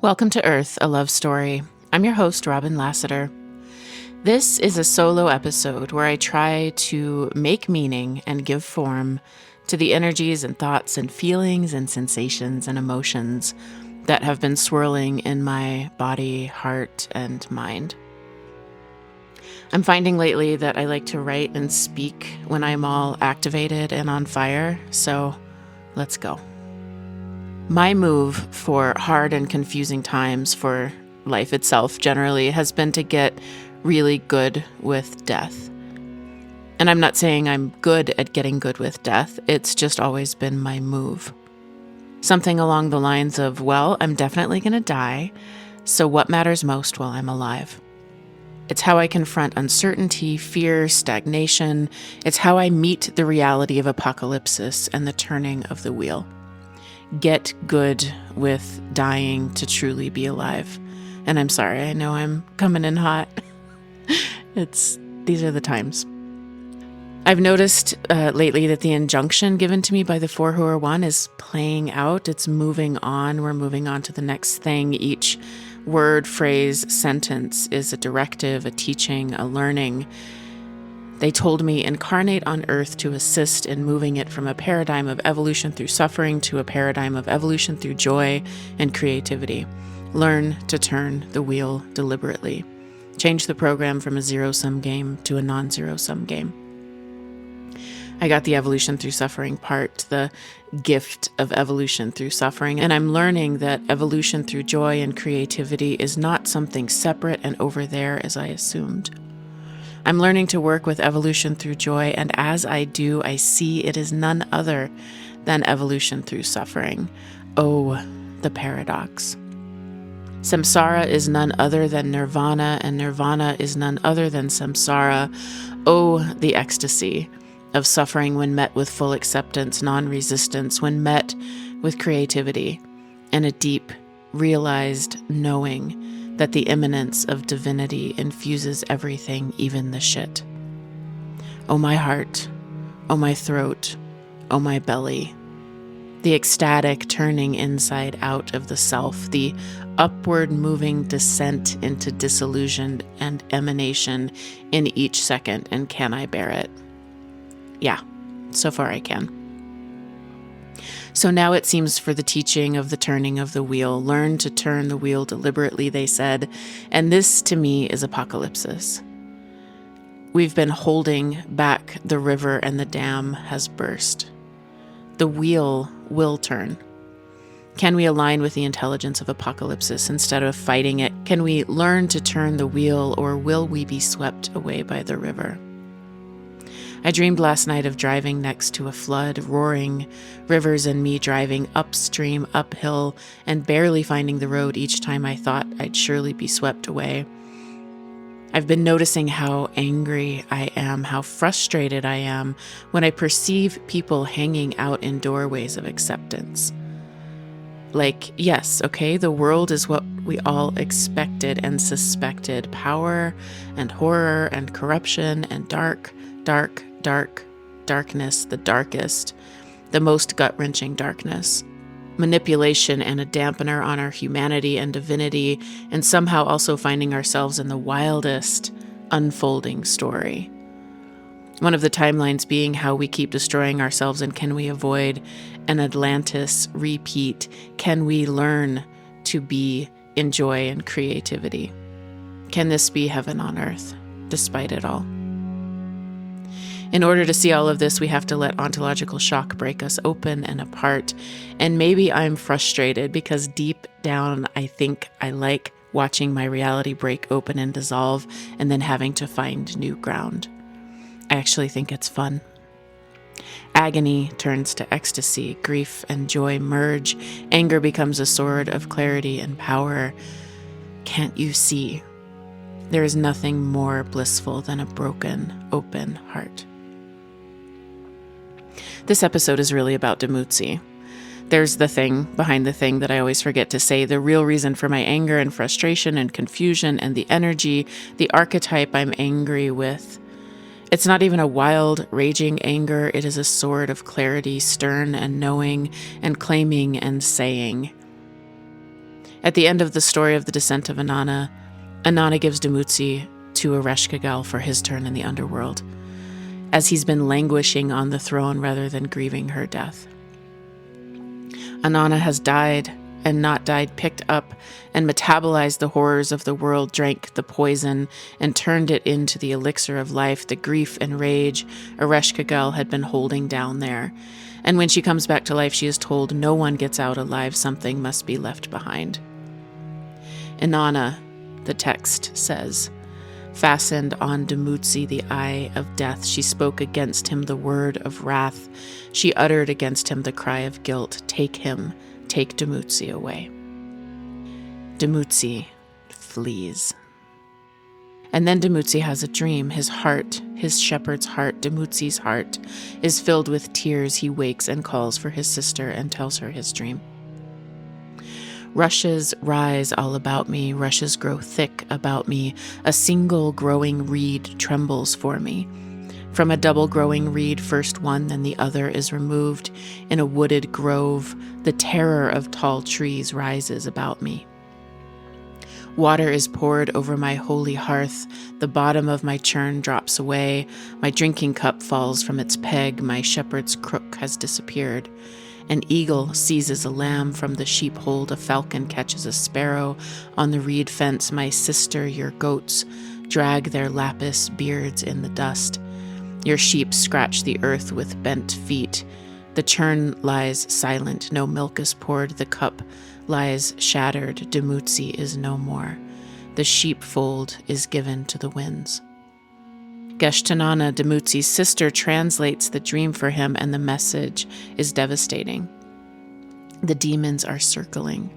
Welcome to Earth, a love story. I'm your host, Robin Lassiter. This is a solo episode where I try to make meaning and give form to the energies and thoughts and feelings and sensations and emotions that have been swirling in my body, heart, and mind. I'm finding lately that I like to write and speak when I'm all activated and on fire, so let's go. My move for hard and confusing times for life itself generally has been to get really good with death. And I'm not saying I'm good at getting good with death, it's just always been my move. Something along the lines of, well, I'm definitely going to die, so what matters most while I'm alive? It's how I confront uncertainty, fear, stagnation. It's how I meet the reality of apocalypsis and the turning of the wheel. Get good with dying to truly be alive. And I'm sorry, I know I'm coming in hot. These are the times. I've noticed lately that the injunction given to me by the Four Who Are One is playing out. It's moving on. We're moving on to the next thing. Each word, phrase, sentence is a directive, a teaching, a learning. They told me incarnate on Earth to assist in moving it from a paradigm of evolution through suffering to a paradigm of evolution through joy and creativity. Learn to turn the wheel deliberately. Change the program from a zero-sum game to a non-zero-sum game. I got the evolution through suffering part, the gift of evolution through suffering, and I'm learning that evolution through joy and creativity is not something separate and over there as I assumed. I'm learning to work with evolution through joy, and as I do, I see it is none other than evolution through suffering. Oh, the paradox. Samsara is none other than nirvana, and nirvana is none other than samsara. Oh, the ecstasy of suffering when met with full acceptance, non-resistance, when met with creativity, and a deep, realized knowing that the immanence of divinity infuses everything, even the shit. Oh, my heart, oh, my throat, oh, my belly. The ecstatic turning inside out of the self, the upward moving descent into disillusion and emanation in each second, and can I bear it? Yeah, so far I can. So now it seems for the teaching of the turning of the wheel. Learn to turn the wheel deliberately, they said, and this to me is apocalypsis. We've been holding back the river and the dam has burst. The wheel will turn. Can we align with the intelligence of apocalypsis instead of fighting it? Can we learn to turn the wheel, or will we be swept away by the river? I dreamed last night of driving next to a flood, roaring rivers, and me driving upstream, uphill, and barely finding the road each time I thought I'd surely be swept away. I've been noticing how angry I am, how frustrated I am when I perceive people hanging out in doorways of acceptance. Like, yes, okay, the world is what we all expected and suspected. Power and horror and corruption and darkness, the darkest, the most gut-wrenching darkness. Manipulation and a dampener on our humanity and divinity, and somehow also finding ourselves in the wildest unfolding story. One of the timelines being how we keep destroying ourselves, and can we avoid an Atlantis repeat? Can we learn to be in joy and creativity? Can this be heaven on earth, despite it all? In order to see all of this, we have to let ontological shock break us open and apart. And maybe I'm frustrated because deep down, I think I like watching my reality break open and dissolve and then having to find new ground. I actually think it's fun. Agony turns to ecstasy, grief and joy merge, anger becomes a sword of clarity and power. Can't you see? There is nothing more blissful than a broken, open heart. This episode is really about Dumuzi. There's the thing behind the thing that I always forget to say, the real reason for my anger and frustration and confusion and the energy, the archetype I'm angry with. It's not even a wild, raging anger. It is a sword of clarity, stern and knowing and claiming and saying. At the end of the story of the descent of Inanna, Inanna gives Dumuzi to Ereshkigal for his turn in the Underworld, as he's been languishing on the throne rather than grieving her death. Inanna has died, and not died, picked up and metabolized the horrors of the world, drank the poison, and turned it into the elixir of life, the grief and rage Ereshkigal had been holding down there. And when she comes back to life, she is told no one gets out alive, something must be left behind. Inanna, the text says, fastened on Dumuzi the eye of death. She spoke against him the word of wrath. She uttered against him the cry of guilt. Take him, take Dumuzi away. Dumuzi flees. And then Dumuzi has a dream. His heart, his shepherd's heart, Dumuzi's heart, is filled with tears. He wakes and calls for his sister and tells her his dream. Rushes rise all about me, rushes grow thick about me, a single growing reed trembles for me. From a double growing reed, first one, then the other is removed. In a wooded grove, the terror of tall trees rises about me. Water is poured over my holy hearth, the bottom of my churn drops away, my drinking cup falls from its peg, my shepherd's crook has disappeared. An eagle seizes a lamb from the sheepfold, a falcon catches a sparrow on the reed fence. My sister, your goats drag their lapis beards in the dust. Your sheep scratch the earth with bent feet. The churn lies silent, no milk is poured, the cup lies shattered, Dumuzi is no more. The sheepfold is given to the winds. Geshtinana, Dumuzi's sister, translates the dream for him, and the message is devastating. The demons are circling.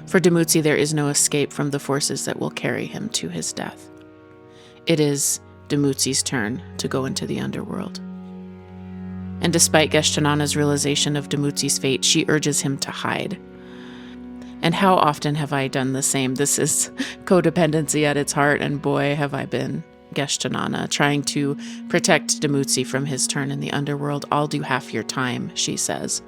For Dumuzi, there is no escape from the forces that will carry him to his death. It is Dumuzi's turn to go into the underworld. And despite Geshtinana's realization of Dumuzi's fate, she urges him to hide. And how often have I done the same? This is codependency at its heart, and boy, have I been Geshtinana, trying to protect Dumuzi from his turn in the underworld. I'll do half your time, she says.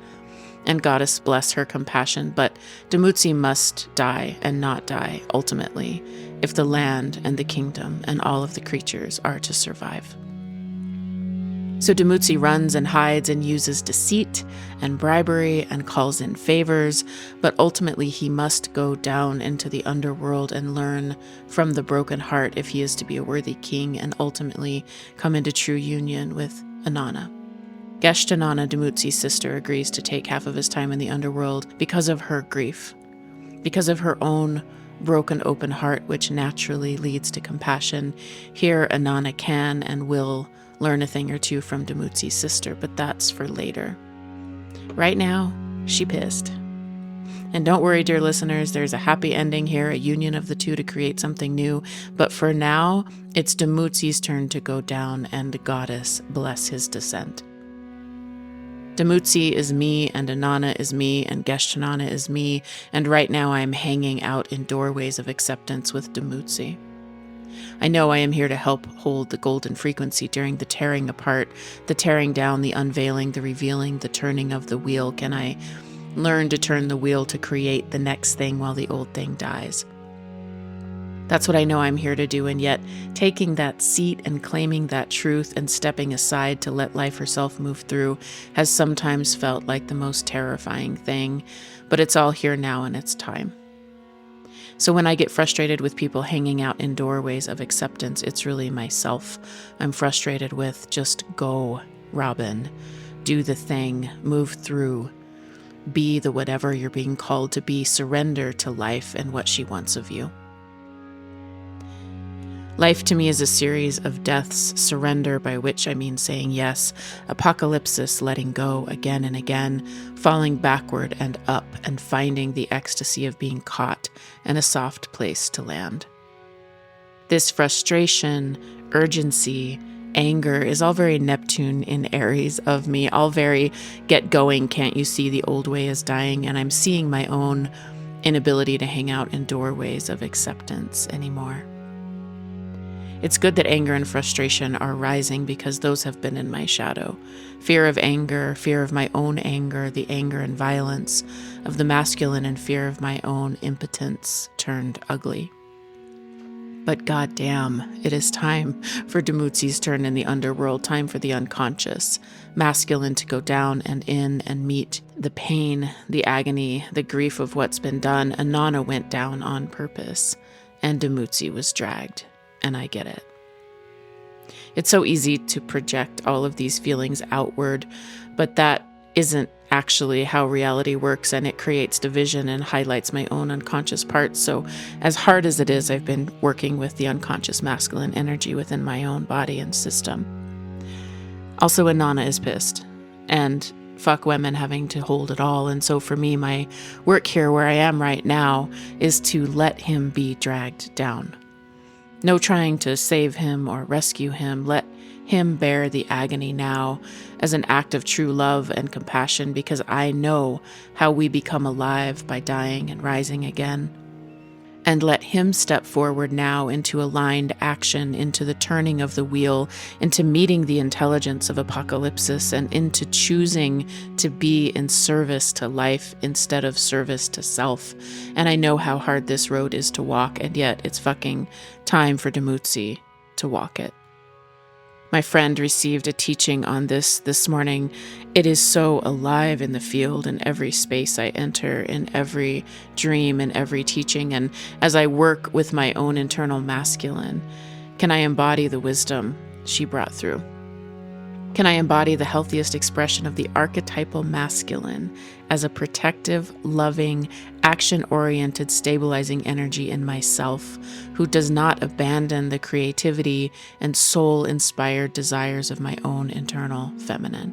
And goddess bless her compassion, but Dumuzi must die and not die, ultimately, if the land and the kingdom and all of the creatures are to survive. So Dumuzi runs and hides and uses deceit and bribery and calls in favors, but ultimately he must go down into the underworld and learn from the broken heart if he is to be a worthy king and ultimately come into true union with Inanna. Geshtinana, Dumuzi's sister, agrees to take half of his time in the underworld because of her grief, because of her own broken open heart, which naturally leads to compassion. Here Inanna can and will learn a thing or two from Dumuzi's sister, but that's for later. Right now, she pissed. And don't worry, dear listeners, there's a happy ending here, a union of the two to create something new. But for now, it's Dumuzi's turn to go down, and goddess bless his descent. Dumuzi is me, and Inanna is me, and Geshtinana is me, and right now I am hanging out in doorways of acceptance with Dumuzi. I know I am here to help hold the golden frequency during the tearing apart, the tearing down, the unveiling, the revealing, the turning of the wheel. Can I learn to turn the wheel to create the next thing while the old thing dies? That's what I know I'm here to do, and yet taking that seat and claiming that truth and stepping aside to let life herself move through has sometimes felt like the most terrifying thing, but it's all here now and it's time. So when I get frustrated with people hanging out in doorways of acceptance, it's really myself I'm frustrated with. Just go, Robin. Do the thing. Move through. Be the whatever you're being called to be. Surrender to life and what she wants of you. Life to me is a series of deaths, surrender, by which I mean saying yes, apocalypsis, letting go again and again, falling backward and up, and finding the ecstasy of being caught and a soft place to land. This frustration, urgency, anger is all very Neptune in Aries of me, all very get going, can't you see the old way is dying, and I'm seeing my own inability to hang out in doorways of acceptance anymore. It's good that anger and frustration are rising because those have been in my shadow. Fear of anger, fear of my own anger, the anger and violence of the masculine, and fear of my own impotence turned ugly. But goddamn, it is time for Dumuzi's turn in the underworld, time for the unconscious, masculine to go down and in and meet the pain, the agony, the grief of what's been done. Anana went down on purpose, and Dumuzi was dragged, and I get it. It's so easy to project all of these feelings outward, but that isn't actually how reality works, and it creates division and highlights my own unconscious parts. So as hard as it is, I've been working with the unconscious masculine energy within my own body and system. Also, Anana is pissed, and fuck women having to hold it all. And so for me, my work here where I am right now is to let him be dragged down. No trying to save him or rescue him. Let him bear the agony now as an act of true love and compassion, because I know how we become alive by dying and rising again. And let him step forward now into aligned action, into the turning of the wheel, into meeting the intelligence of apocalypsis, and into choosing to be in service to life instead of service to self. And I know how hard this road is to walk, and yet it's fucking time for Dumuzi to walk it. My friend received a teaching on this morning. It is so alive in the field, in every space I enter, in every dream, in every teaching. And as I work with my own internal masculine, can I embody the wisdom she brought through? Can I embody the healthiest expression of the archetypal masculine as a protective, loving, action-oriented, stabilizing energy in myself, who does not abandon the creativity and soul-inspired desires of my own internal feminine?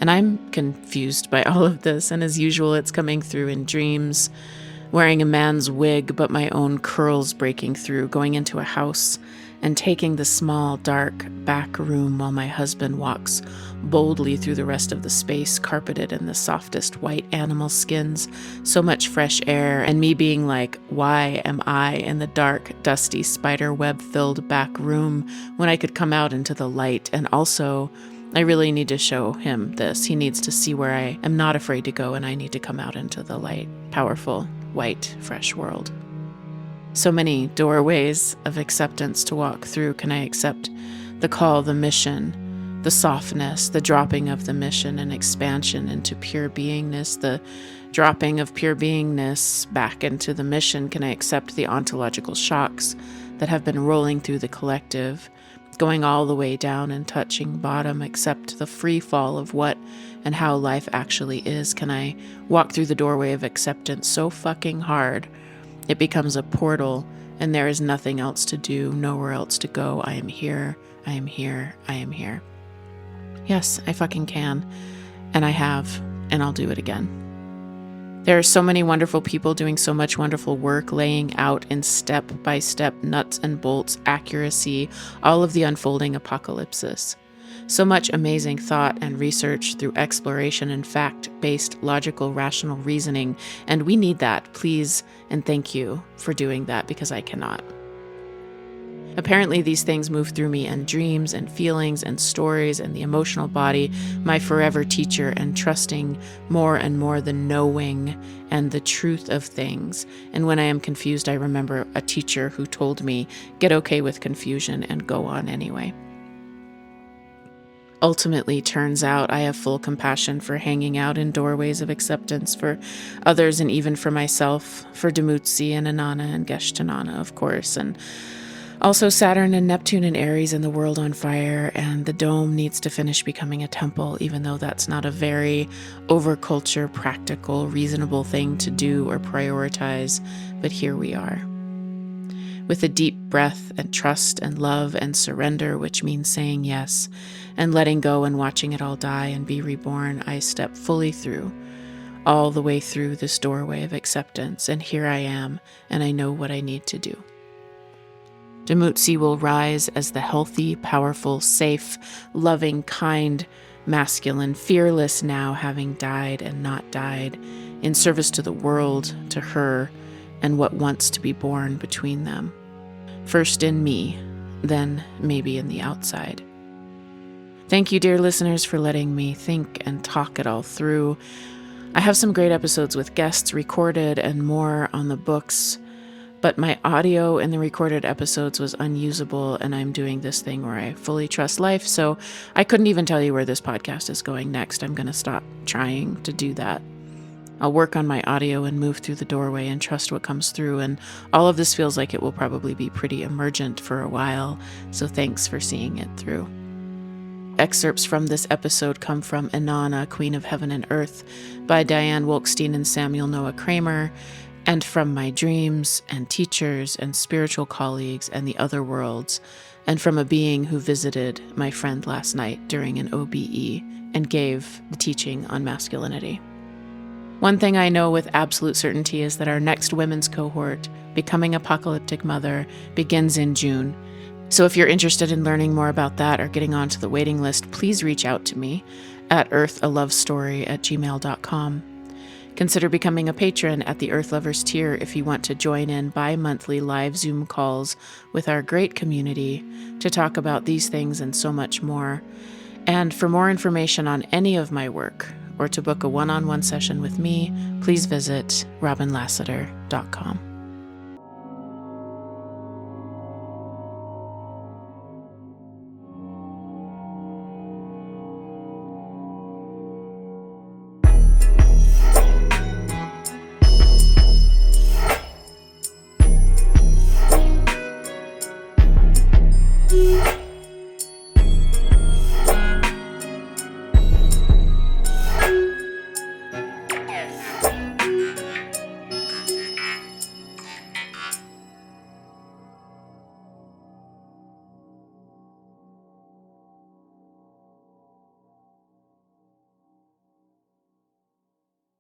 And I'm confused by all of this, and as usual, it's coming through in dreams, wearing a man's wig, but my own curls breaking through, going into a house and taking the small, dark back room while my husband walks boldly through the rest of the space, carpeted in the softest white animal skins, so much fresh air, and me being like, why am I in the dark, dusty, spider web-filled back room when I could come out into the light? And also, I really need to show him this. He needs to see where I am not afraid to go, and I need to come out into the light, powerful, white, fresh world. So many doorways of acceptance to walk through. Can I accept the call, the mission, the softness, the dropping of the mission and expansion into pure beingness, the dropping of pure beingness back into the mission? Can I accept the ontological shocks that have been rolling through the collective, going all the way down and touching bottom? Accept the free fall of what and how life actually is? Can I walk through the doorway of acceptance so fucking hard it becomes a portal, and there is nothing else to do, nowhere else to go? I am here, I am here, I am here. Yes, I fucking can, and I have, and I'll do it again. There are so many wonderful people doing so much wonderful work, laying out in step-by-step nuts and bolts, accuracy, all of the unfolding apocalypsis. So much amazing thought and research through exploration and fact-based, logical, rational reasoning. And we need that, please, and thank you for doing that, because I cannot. Apparently, these things move through me in dreams and feelings and stories and the emotional body, my forever teacher, and trusting more and more the knowing and the truth of things. And when I am confused, I remember a teacher who told me, get okay with confusion and go on anyway. Ultimately, turns out I have full compassion for hanging out in doorways of acceptance for others, and even for myself, for Dumuzi and Anana and Geshtanana, of course, and also Saturn and Neptune and Aries and the world on fire, and the dome needs to finish becoming a temple, even though that's not a very overculture, practical, reasonable thing to do or prioritize, but here we are. With a deep breath and trust and love and surrender, which means saying yes and letting go and watching it all die and be reborn, I step fully through, all the way through this doorway of acceptance, and here I am, and I know what I need to do. Dumuzi will rise as the healthy, powerful, safe, loving, kind, masculine, fearless now, having died and not died, in service to the world, to her, and what wants to be born between them. first in me, then maybe in the outside. Thank you, dear listeners, for letting me think and talk it all through. I have some great episodes with guests recorded and more on the books, but my audio in the recorded episodes was unusable, and I'm doing this thing where I fully trust life, so I couldn't even tell you where this podcast is going next. I'm going to stop trying to do that. I'll work on my audio and move through the doorway and trust what comes through, and all of this feels like it will probably be pretty emergent for a while, so thanks for seeing it through. Excerpts from this episode come from Inanna, Queen of Heaven and Earth by Diane Wolkstein and Samuel Noah Kramer, and from my dreams and teachers and spiritual colleagues and the other worlds, and from a being who visited my friend last night during an OBE and gave the teaching on masculinity. One thing I know with absolute certainty is that our next women's cohort, Becoming Apocalyptic Mother, begins in June. So if you're interested in learning more about that or getting onto the waiting list, please reach out to me at earthalovestory@gmail.com. Consider becoming a patron at the Earth Lovers tier if you want to join in bi-monthly live Zoom calls with our great community to talk about these things and so much more. And for more information on any of my work or to book a one-on-one session with me, please visit robinlassiter.com.